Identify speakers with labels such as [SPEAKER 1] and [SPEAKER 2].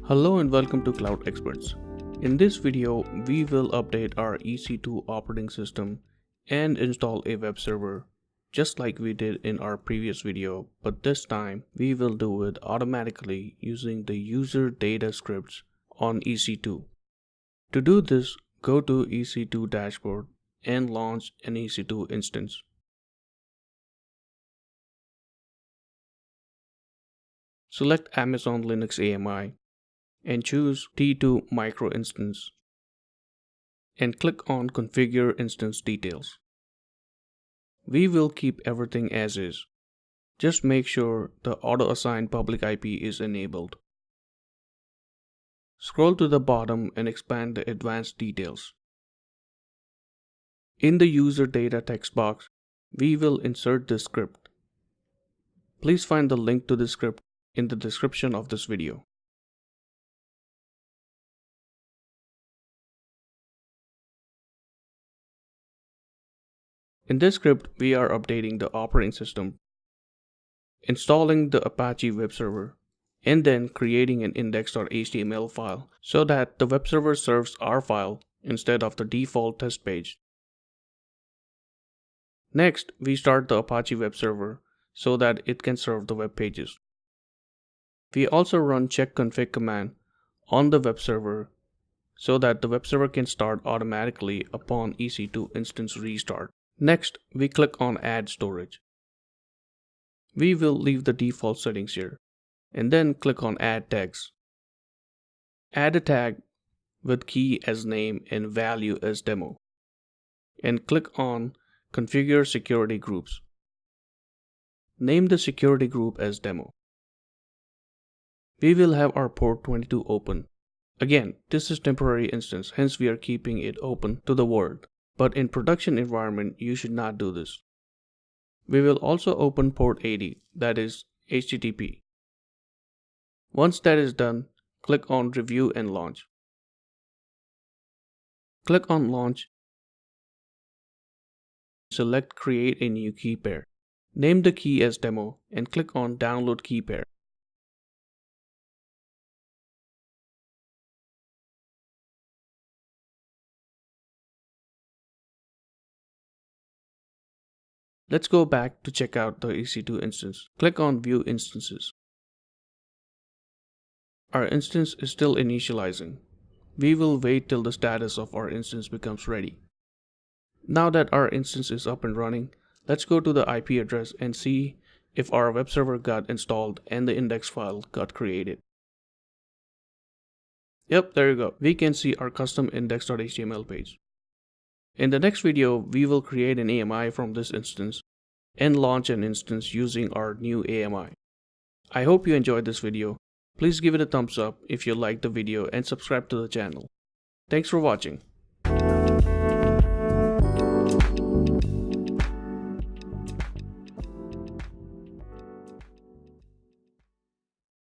[SPEAKER 1] Hello and welcome to Cloud Experts. In this video, we will update our EC2 operating system and install a web server just like we did in our previous video, but this time we will do it automatically using the user data scripts on EC2. To do this, go to EC2 dashboard and launch an EC2 instance. Select Amazon Linux AMI and choose T2 micro instance and click on Configure Instance Details. We will keep everything as is. Just make sure the auto-assign public IP is enabled. Scroll to the bottom and expand the advanced details. In the user data text box, we will insert this script. Please find the link to the script in the description of this video. In this script, we are updating the operating system, installing the Apache web server, and then creating an index.html file so that the web server serves our file instead of the default test page. Next, we start the Apache web server so that it can serve the web pages. We also run check-config command on the web server so that the web server can start automatically upon EC2 instance restart. Next, we click on Add Storage. We will leave the default settings here and then click on Add Tags. Add a tag with key as name and value as demo and click on Configure Security Groups. Name the security group as demo. We will have our port 22 open. Again, this is temporary instance, hence we are keeping it open to the world. But in production environment, you should not do this. We will also open port 80, that is HTTP. Once that is done, click on Review and Launch. Click on Launch. Select Create a new key pair. Name the key as demo and click on Download key pair. Let's go back to check out the EC2 instance. Click on View Instances. Our instance is still initializing. We will wait till the status of our instance becomes ready. Now that our instance is up and running, let's go to the IP address and see if our web server got installed and the index file got created. Yep, there you go. We can see our custom index.html page. In the next video, we will create an AMI from this instance and launch an instance using our new AMI. I hope you enjoyed this video. Please give it a thumbs up if you liked the video and subscribe to the channel. Thanks for watching.